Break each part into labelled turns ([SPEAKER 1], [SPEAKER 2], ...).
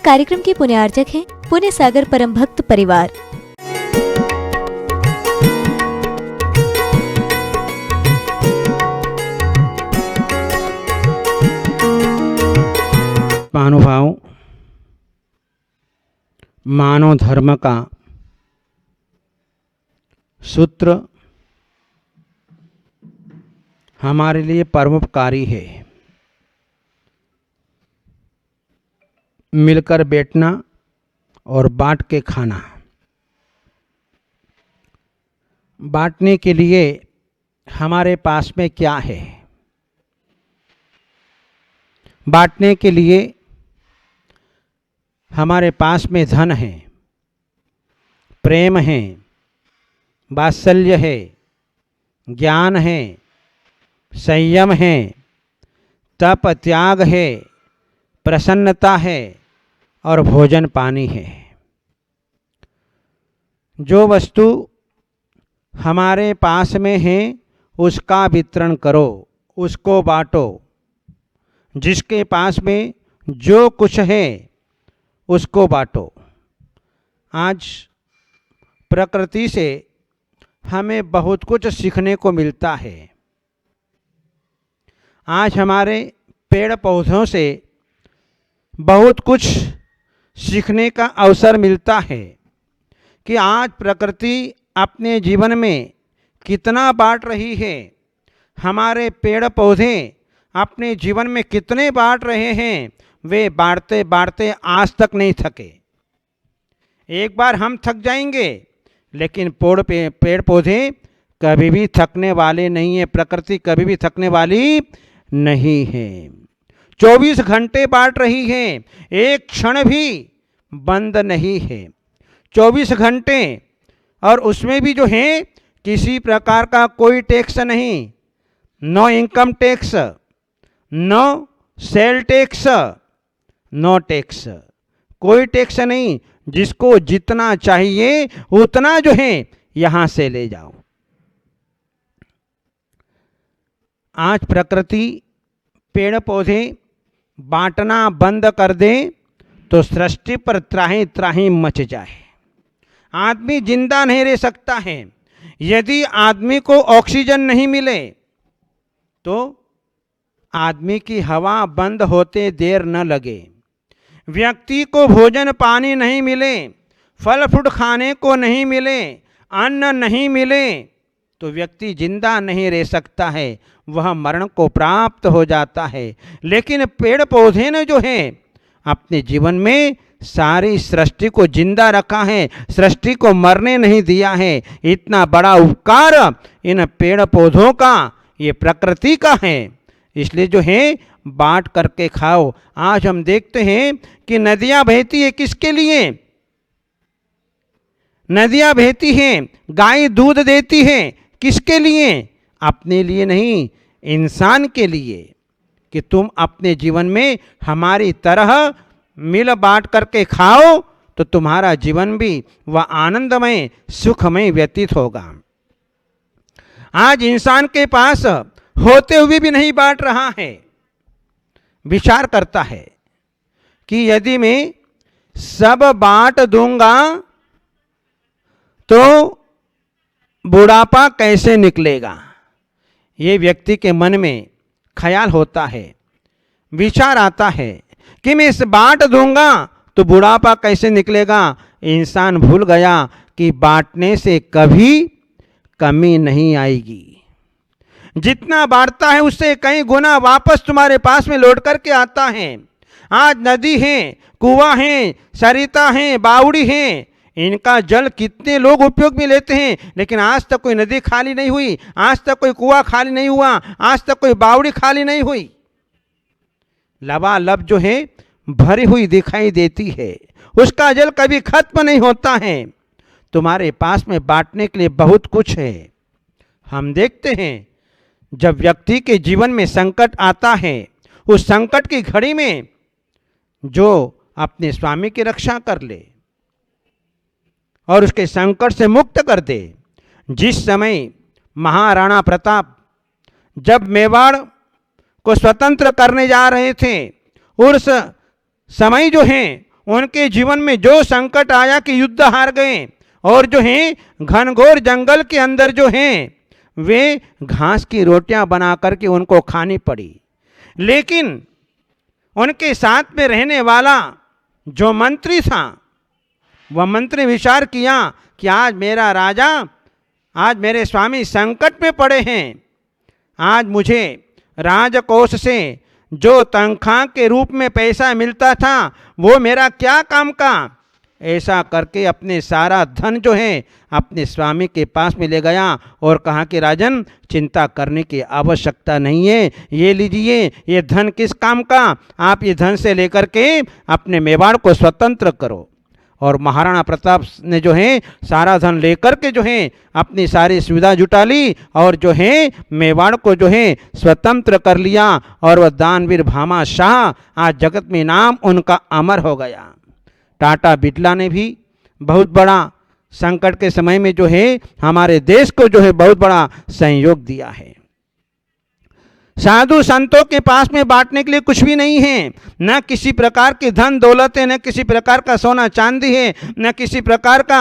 [SPEAKER 1] कार्यक्रम के पुण्यार्चक हैं पुण्य सागर परम भक्त परिवार।
[SPEAKER 2] महानुभाव, मानव धर्म का सूत्र हमारे लिए परोपकारी है। मिलकर बैठना और बांट के खाना। बांटने के लिए हमारे पास में क्या है? बांटने के लिए हमारे पास में धन है, प्रेम है, वात्सल्य है, ज्ञान है, संयम है, तप त्याग है, प्रसन्नता है और भोजन पानी है। जो वस्तु हमारे पास में है उसका वितरण करो, उसको बांटो। जिसके पास में जो कुछ है उसको बांटो। आज प्रकृति से हमें बहुत कुछ सीखने को मिलता है। आज हमारे पेड़ पौधों से बहुत कुछ सीखने का अवसर मिलता है कि आज प्रकृति अपने जीवन में कितना बांट रही है। हमारे पेड़ पौधे अपने जीवन में कितने बांट रहे हैं। वे बांटते बांटते आज तक नहीं थके। एक बार हम थक जाएंगे, लेकिन पेड़ पौधे कभी भी थकने वाले नहीं है। प्रकृति कभी भी थकने वाली नहीं है। 24 घंटे बांट रही है, एक क्षण भी बंद नहीं है। 24 घंटे, और उसमें भी जो है किसी प्रकार का कोई टैक्स नहीं। No income tax, no sale tax, no tax, कोई टैक्स नहीं। जिसको जितना चाहिए उतना जो है यहां से ले जाओ। आज प्रकृति पेड़ पौधे बांटना बंद कर दे तो सृष्टि पर त्राही त्राही मच जाए। आदमी जिंदा नहीं रह सकता है। यदि आदमी को ऑक्सीजन नहीं मिले तो आदमी की हवा बंद होते देर न लगे। व्यक्ति को भोजन पानी नहीं मिले, फल फ्रूट खाने को नहीं मिले, अन्न नहीं मिले तो व्यक्ति जिंदा नहीं रह सकता है, वह मरण को प्राप्त हो जाता है। लेकिन पेड़ पौधे ने जो है अपने जीवन में सारी सृष्टि को जिंदा रखा है, सृष्टि को मरने नहीं दिया है। इतना बड़ा उपकार इन पेड़ पौधों का, ये प्रकृति का है। इसलिए जो है बांट करके खाओ। आज हम देखते हैं कि नदियां बहती है, किसके लिए? नदियां बहती हैं, गाय दूध देती है, किसके लिए? अपने लिए नहीं, इंसान के लिए, कि तुम अपने जीवन में हमारी तरह मिल बांट करके खाओ तो तुम्हारा जीवन भी वह आनंदमय सुखमय व्यतीत होगा। आज इंसान के पास होते हुए भी नहीं बांट रहा है। विचार करता है कि यदि मैं सब बांट दूंगा तो बुढ़ापा कैसे निकलेगा। ये व्यक्ति के मन में ख्याल होता है, विचार आता है कि मैं इस बांट दूंगा तो बुढ़ापा कैसे निकलेगा। इंसान भूल गया कि बांटने से कभी कमी नहीं आएगी। जितना बांटता है उससे कई गुना वापस तुम्हारे पास में लौट करके आता है। आज नदी है, कुआं है, सरिता है, बावड़ी है, इनका जल कितने लोग उपयोग में लेते हैं, लेकिन आज तक कोई नदी खाली नहीं हुई, आज तक कोई कुआं खाली नहीं हुआ, आज तक कोई बावड़ी खाली नहीं हुई। लबालब जो है भरी हुई दिखाई देती है, उसका जल कभी खत्म नहीं होता है। तुम्हारे पास में बांटने के लिए बहुत कुछ है। हम देखते हैं जब व्यक्ति के जीवन में संकट आता है, उस संकट की घड़ी में जो अपने स्वामी की रक्षा कर ले और उसके संकट से मुक्त कर दे। जिस समय महाराणा प्रताप जब मेवाड़ को स्वतंत्र करने जा रहे थे, उस समय जो है उनके जीवन में जो संकट आया कि युद्ध हार गए और जो है घनघोर जंगल के अंदर जो हैं वे घास की रोटियां बना करके उनको खानी पड़ी। लेकिन उनके साथ में रहने वाला जो मंत्री था वह मंत्री विचार किया कि आज मेरा राजा, आज मेरे स्वामी संकट में पड़े हैं, आज मुझे राजकोष से जो तनख्वाह के रूप में पैसा मिलता था वो मेरा क्या काम का। ऐसा करके अपने सारा धन जो है अपने स्वामी के पास में ले गया और कहा कि राजन, चिंता करने की आवश्यकता नहीं है, ये लीजिए, ये धन किस काम का, आप ये धन से लेकर के अपने मेवाड़ को स्वतंत्र करो। और महाराणा प्रताप ने जो है सारा धन लेकर के जो है अपनी सारी सुविधा जुटा ली और जो है मेवाड़ को जो है स्वतंत्र कर लिया। और वह दानवीर भामा शाह आज जगत में नाम उनका अमर हो गया। टाटा बिरला ने भी बहुत बड़ा संकट के समय में जो है हमारे देश को जो है बहुत बड़ा सहयोग दिया है। साधु संतों के पास में बांटने के लिए कुछ भी नहीं है, न किसी प्रकार की धन दौलत है, न किसी प्रकार का सोना चांदी है, न किसी प्रकार का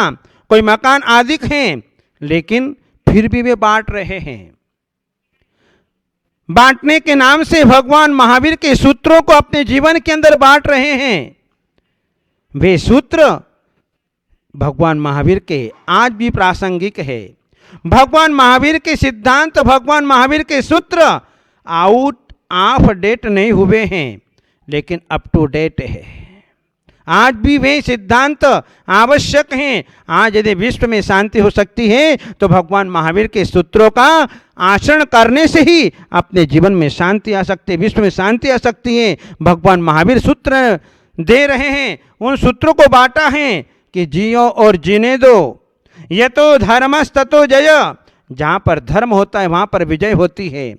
[SPEAKER 2] कोई मकान आदि है, लेकिन फिर भी वे बांट रहे हैं। बांटने के नाम से भगवान महावीर के सूत्रों को अपने जीवन के अंदर बांट रहे हैं। वे सूत्र भगवान महावीर के आज भी प्रासंगिक है। भगवान महावीर के सिद्धांत, भगवान महावीर के सूत्र आउट ऑफ डेट नहीं हुए हैं, लेकिन अप टू डेट है। आज भी वे सिद्धांत आवश्यक हैं। आज यदि विश्व में शांति हो सकती है तो भगवान महावीर के सूत्रों का आचरण करने से ही अपने जीवन में शांति आ सकती है, विश्व में शांति आ सकती है। भगवान महावीर सूत्र दे रहे हैं, उन सूत्रों को बांटा है कि जियो और जीने दो। यतो धर्मस्ततो जय, जहाँ पर धर्म होता है वहाँ पर विजय होती है।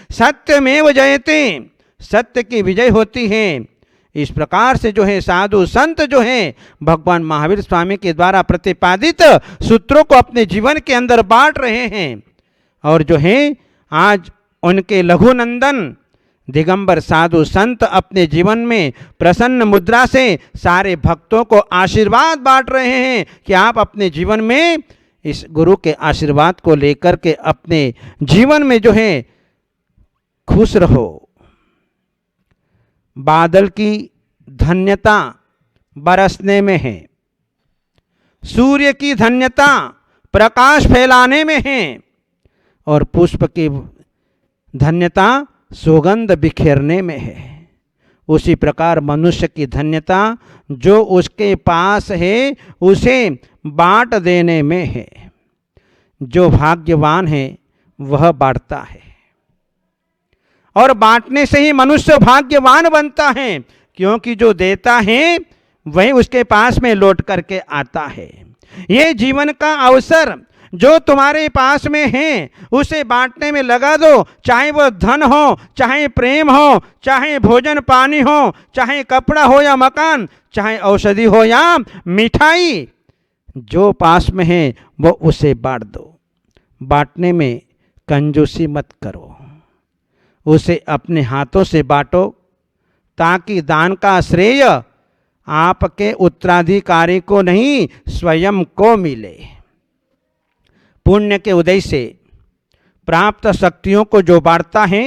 [SPEAKER 2] सत्यमेव जयते, सत्य की विजय होती है। इस प्रकार से जो है साधु संत जो है भगवान महावीर स्वामी के द्वारा प्रतिपादित सूत्रों को अपने जीवन के अंदर बांट रहे हैं। और जो है आज उनके लघुनंदन दिगंबर साधु संत अपने जीवन में प्रसन्न मुद्रा से सारे भक्तों को आशीर्वाद बांट रहे हैं कि आप अपने जीवन में इस गुरु के आशीर्वाद को लेकर के अपने जीवन में जो है खुश रहो। बादल की धन्यता बरसने में है, सूर्य की धन्यता प्रकाश फैलाने में है, और पुष्प की धन्यता सुगंध बिखेरने में है। उसी प्रकार मनुष्य की धन्यता जो उसके पास है उसे बांट देने में है। जो भाग्यवान है वह बांटता है, और बांटने से ही मनुष्य भाग्यवान बनता है, क्योंकि जो देता है वही उसके पास में लौट करके आता है। ये जीवन का अवसर जो तुम्हारे पास में है उसे बांटने में लगा दो, चाहे वो धन हो, चाहे प्रेम हो, चाहे भोजन पानी हो, चाहे कपड़ा हो या मकान, चाहे औषधि हो या मिठाई, जो पास में है वो उसे बांट दो। बांटने में कंजूसी मत करो, उसे अपने हाथों से बांटो, ताकि दान का श्रेय आपके उत्तराधिकारी को नहीं स्वयं को मिले। पुण्य के उदय से प्राप्त शक्तियों को जो बांटता है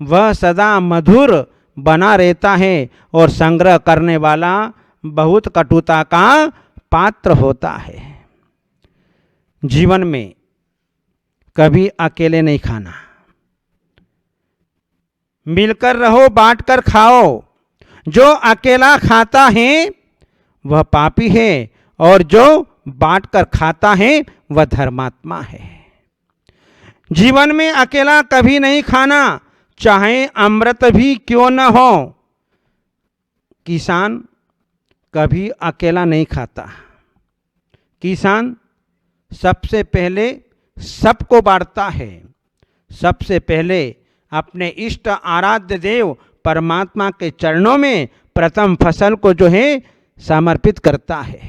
[SPEAKER 2] वह सदा मधुर बना रहता है, और संग्रह करने वाला बहुत कटुता का पात्र होता है। जीवन में कभी अकेले नहीं खाना, मिलकर रहो, बांटकर खाओ। जो अकेला खाता है वह पापी है, और जो बांटकर खाता है वह धर्मात्मा है। जीवन में अकेला कभी नहीं खाना, चाहे अमृत भी क्यों न हो। किसान कभी अकेला नहीं खाता, किसान सबसे पहले सबको बांटता है, सबसे पहले अपने इष्ट आराध्य देव परमात्मा के चरणों में प्रथम फसल को जो है समर्पित करता है,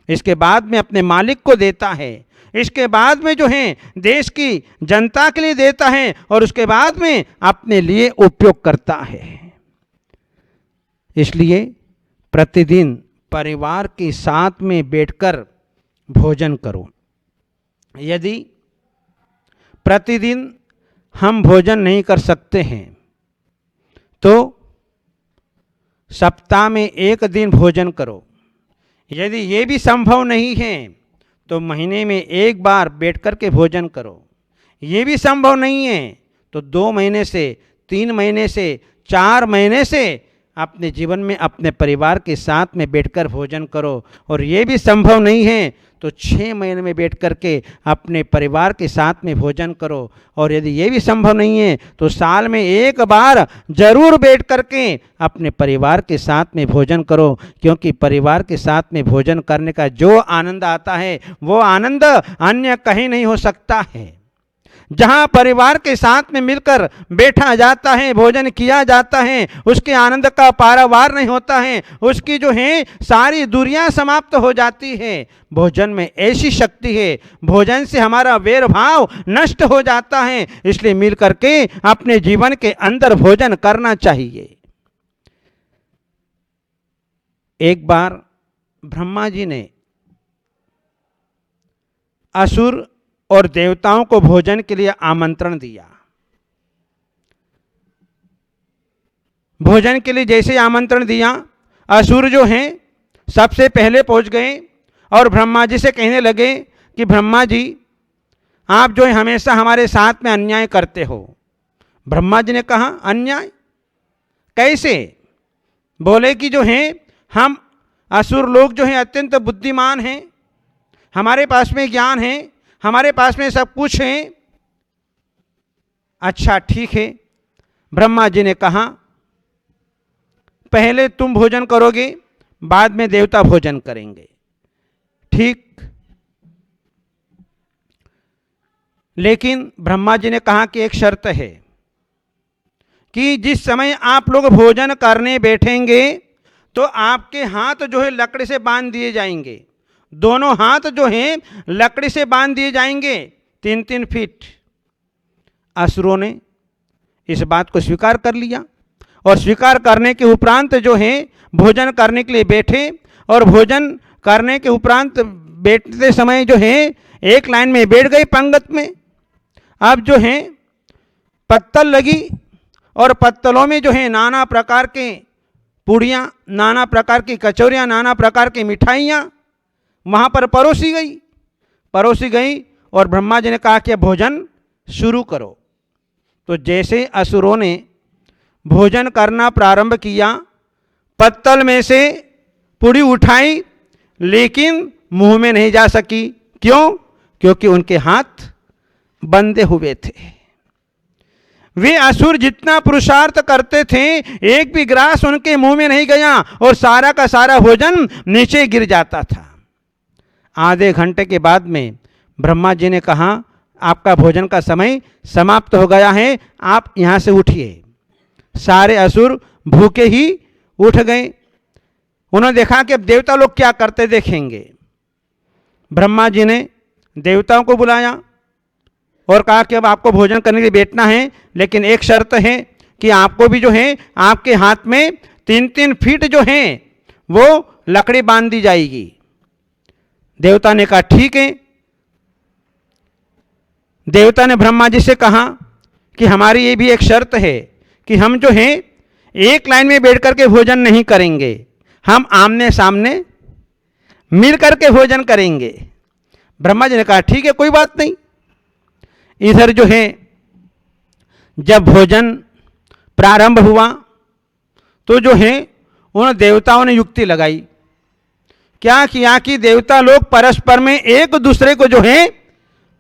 [SPEAKER 2] इसके बाद में अपने मालिक को देता है, इसके बाद में जो है देश की जनता के लिए देता है, और उसके बाद में अपने लिए उपयोग करता है। इसलिए प्रतिदिन परिवार के साथ में बैठकर भोजन करो। यदि प्रतिदिन हम भोजन नहीं कर सकते हैं तो सप्ताह में एक दिन भोजन करो। यदि ये भी संभव नहीं है तो महीने में एक बार बैठ कर के भोजन करो। ये भी संभव नहीं है तो 2 महीने से, 3 महीने से, 4 महीने से अपने जीवन में अपने परिवार के साथ में बैठकर भोजन करो। और ये भी संभव नहीं है तो 6 महीने में बैठ कर के अपने परिवार के साथ में भोजन करो। और यदि ये भी संभव नहीं है तो साल में एक बार जरूर बैठ कर के अपने परिवार के साथ में भोजन करो, क्योंकि परिवार के साथ में भोजन करने का जो आनंद आता है वो आनंद अन्य कहीं नहीं हो सकता है। जहाँ परिवार के साथ में मिलकर बैठा जाता है, भोजन किया जाता है, उसके आनंद का पारावार नहीं होता है। उसकी जो है सारी दूरियां समाप्त हो जाती है। भोजन में ऐसी शक्ति है, भोजन से हमारा वैर भाव नष्ट हो जाता है। इसलिए मिल करके अपने जीवन के अंदर भोजन करना चाहिए। एक बार ब्रह्मा जी ने असुर और देवताओं को भोजन के लिए आमंत्रण दिया। भोजन के लिए जैसे आमंत्रण दिया, असुर जो हैं सबसे पहले पहुंच गए और ब्रह्मा जी से कहने लगे कि ब्रह्मा जी, आप जो है हमेशा हमारे साथ में अन्याय करते हो। ब्रह्मा जी ने कहा, अन्याय कैसे? बोले कि जो है हम असुर लोग जो हैं अत्यंत बुद्धिमान हैं, हमारे पास में ज्ञान है, हमारे पास में सब कुछ है। अच्छा ठीक है। ब्रह्मा जी ने कहा, पहले तुम भोजन करोगे, बाद में देवता भोजन करेंगे। ठीक। लेकिन ब्रह्मा जी ने कहा कि एक शर्त है कि जिस समय आप लोग भोजन करने बैठेंगे तो आपके हाथ जो है लकड़ी से बांध दिए जाएंगे। दोनों हाथ जो हैं लकड़ी से बांध दिए जाएंगे 3-3 फीट। असुरों ने इस बात को स्वीकार कर लिया और स्वीकार करने के उपरांत जो है भोजन करने के लिए बैठे। और भोजन करने के उपरांत बैठते समय जो है एक लाइन में बैठ गए पंगत में। अब जो है पत्तल लगी और पत्तलों में जो है नाना प्रकार के पूड़ियाँ, नाना प्रकार की कचौरियाँ, नाना प्रकार की मिठाइयाँ वहाँ पर परोसी गई और ब्रह्मा जी ने कहा कि भोजन शुरू करो। तो जैसे असुरों ने भोजन करना प्रारंभ किया, पत्तल में से पूड़ी उठाई लेकिन मुंह में नहीं जा सकी। क्यों? क्योंकि उनके हाथ बंधे हुए थे। वे असुर जितना पुरुषार्थ करते थे, एक भी ग्रास उनके मुंह में नहीं गया और सारा का सारा भोजन नीचे गिर जाता था। आधे घंटे के बाद में ब्रह्मा जी ने कहा, आपका भोजन का समय समाप्त हो गया है, आप यहाँ से उठिए। सारे असुर भूखे ही उठ गए। उन्होंने देखा कि अब देवता लोग क्या करते देखेंगे। ब्रह्मा जी ने देवताओं को बुलाया और कहा कि अब आपको भोजन करने के लिए बैठना है, लेकिन एक शर्त है कि आपको भी जो है आपके हाथ में 3-3 फीट जो है वो लकड़ी बांध दी जाएगी। देवता ने कहा ठीक है। देवता ने ब्रह्मा जी से कहा कि हमारी ये भी एक शर्त है कि हम जो है एक लाइन में बैठ करके भोजन नहीं करेंगे, हम आमने सामने मिल करके भोजन करेंगे। ब्रह्मा जी ने कहा ठीक है, कोई बात नहीं। इधर जो है जब भोजन प्रारंभ हुआ तो जो है उन देवताओं ने युक्ति लगाई। क्या किया कि देवता लोग परस्पर में एक दूसरे को जो है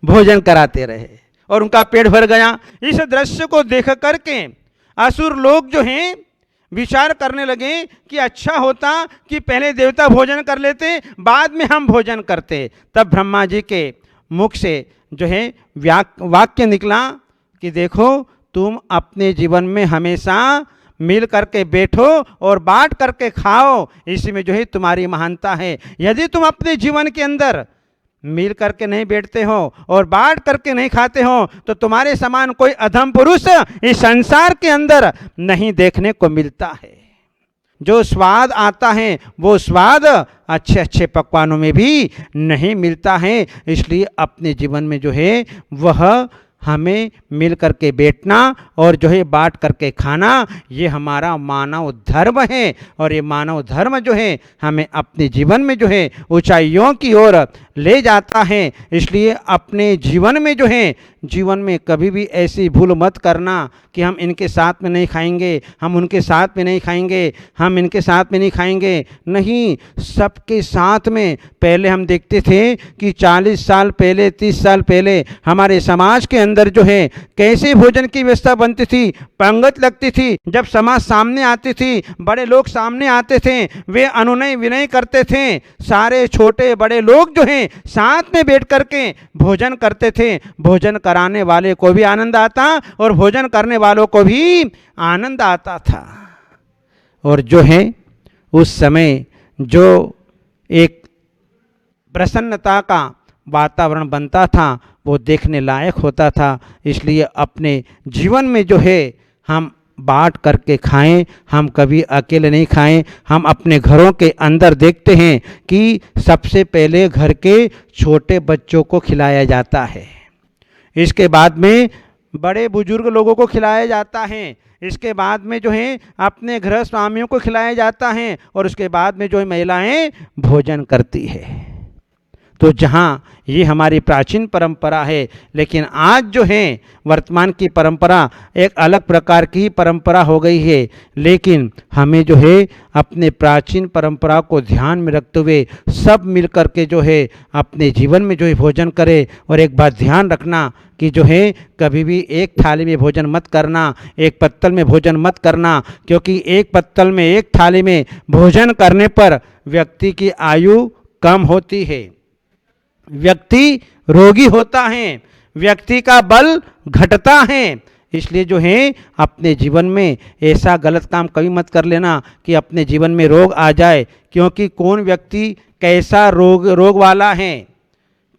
[SPEAKER 2] भोजन कराते रहे और उनका पेट भर गया। इस दृश्य को देख करके असुर लोग जो हैं विचार करने लगे कि अच्छा होता कि पहले देवता भोजन कर लेते, बाद में हम भोजन करते। तब ब्रह्मा जी के मुख से जो है वाक्य निकला कि देखो, तुम अपने जीवन में हमेशा मिल करके बैठो और बांट करके खाओ, इसमें जो है तुम्हारी महानता है। यदि तुम अपने जीवन के अंदर मिल करके नहीं बैठते हो और बांट करके नहीं खाते हो तो तुम्हारे समान कोई अधम पुरुष इस संसार के अंदर नहीं देखने को मिलता है। जो स्वाद आता है वो स्वाद अच्छे अच्छे पकवानों में भी नहीं मिलता है। इसलिए अपने जीवन में जो है वह हमें मिल करके बैठना और जो है बांट करके खाना, ये हमारा मानव धर्म है। और ये मानव धर्म जो है हमें अपने जीवन में जो है ऊंचाइयों की ओर ले जाता है। इसलिए अपने जीवन में जो है जीवन में कभी भी ऐसी भूल मत करना कि हम इनके साथ में नहीं खाएंगे, हम उनके साथ में नहीं खाएंगे, हम इनके साथ में नहीं खाएंगे। नहीं, सबके साथ में। पहले हम देखते थे कि 40 साल पहले 30 साल पहले हमारे समाज के अंदर जो है कैसे भोजन की व्यवस्था बनती थी, पंगत लगती थी। जब समाज सामने आती थी, बड़े लोग सामने आते थे, वे अनुनय विनय करते थे। सारे छोटे बड़े लोग जो हैं साथ में बैठ करके भोजन करते थे। भोजन कराने वाले को भी आनंद आता और भोजन करने वालों को भी आनंद आता था। और जो है उस समय जो एक प्रसन्नता का वातावरण बनता था वो देखने लायक होता था। इसलिए अपने जीवन में जो है हम बांट करके खाएं, हम कभी अकेले नहीं खाएं। हम अपने घरों के अंदर देखते हैं कि सबसे पहले घर के छोटे बच्चों को खिलाया जाता है, इसके बाद में बड़े बुजुर्ग लोगों को खिलाया जाता है, इसके बाद में जो है अपने गृह स्वामियों को खिलाया जाता है और उसके बाद में जो है महिलाएं भोजन करती है। तो जहाँ ये हमारी प्राचीन परंपरा है, लेकिन आज जो है वर्तमान की परंपरा एक अलग प्रकार की परंपरा हो गई है। लेकिन हमें जो है अपने प्राचीन परंपरा को ध्यान में रखते हुए सब मिल कर के जो है अपने जीवन में जो है भोजन करें। और एक बात ध्यान रखना कि जो है कभी भी एक थाली में भोजन मत करना, एक पत्तल में भोजन मत करना, क्योंकि एक पत्तल में एक थाली में भोजन करने पर व्यक्ति की आयु कम होती है, व्यक्ति रोगी होता है, व्यक्ति का बल घटता है। इसलिए जो है अपने जीवन में ऐसा गलत काम कभी मत कर लेना कि अपने जीवन में रोग आ जाए। क्योंकि कौन व्यक्ति कैसा रोग वाला है,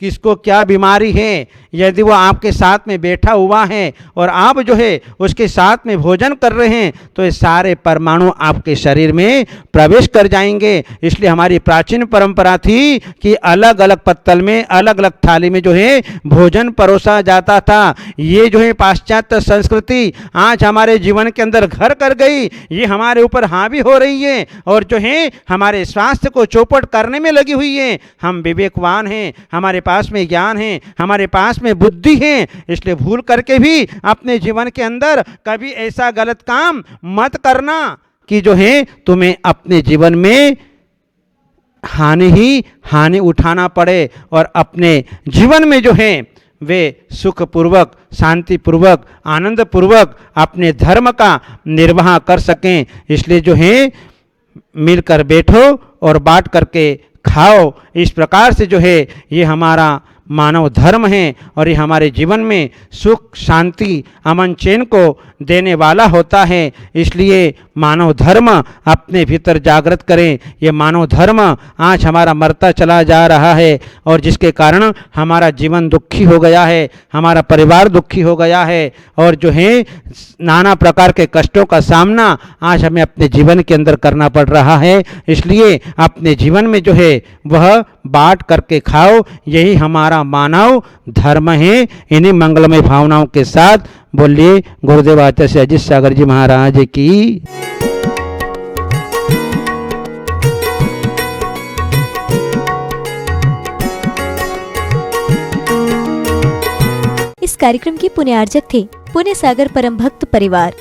[SPEAKER 2] किसको क्या बीमारी है, यदि वो आपके साथ में बैठा हुआ है और आप जो है उसके साथ में भोजन कर रहे हैं तो ये सारे परमाणु आपके शरीर में प्रवेश कर जाएंगे। इसलिए हमारी प्राचीन परंपरा थी कि अलग अलग पत्तल में अलग अलग थाली में जो है भोजन परोसा जाता था। ये जो है पाश्चात्य संस्कृति आज हमारे जीवन के अंदर घर कर गई, ये हमारे ऊपर हावी हो रही है और जो है हमारे स्वास्थ्य को चौपट करने में लगी हुई है। हम विवेकवान हैं, हमारे पास में ज्ञान है, हमारे पास में बुद्धि है, इसलिए भूल करके भी अपने जीवन के अंदर कभी ऐसा गलत काम मत करना कि जो है तुम्हें अपने जीवन में हानि उठाना पड़े और अपने जीवन में जो है वे सुखपूर्वक, शांतिपूर्वक, आनंदपूर्वक अपने धर्म का निर्वाह कर सकें। इसलिए जो है मिलकर बैठो और बांट करके खाओ। इस प्रकार से जो है ये हमारा मानव धर्म है और ये हमारे जीवन में सुख, शांति, अमन, चैन को देने वाला होता है। इसलिए मानव धर्म अपने भीतर जागृत करें। ये मानव धर्म आज हमारा मरता चला जा रहा है और जिसके कारण हमारा जीवन दुखी हो गया है, हमारा परिवार दुखी हो गया है और जो है नाना प्रकार के कष्टों का सामना आज हमें अपने जीवन के अंदर करना पड़ रहा है। इसलिए अपने जीवन में जो है वह बांट करके खाओ, यही हमारा मानव धर्म है। इन्हीं मंगलमय भावनाओं के साथ बोलिए गुरुदेव आचार्य अजीत सागर जी महाराज की।
[SPEAKER 1] इस कार्यक्रम के पुण्यार्जक थे पुण्य सागर परम भक्त परिवार।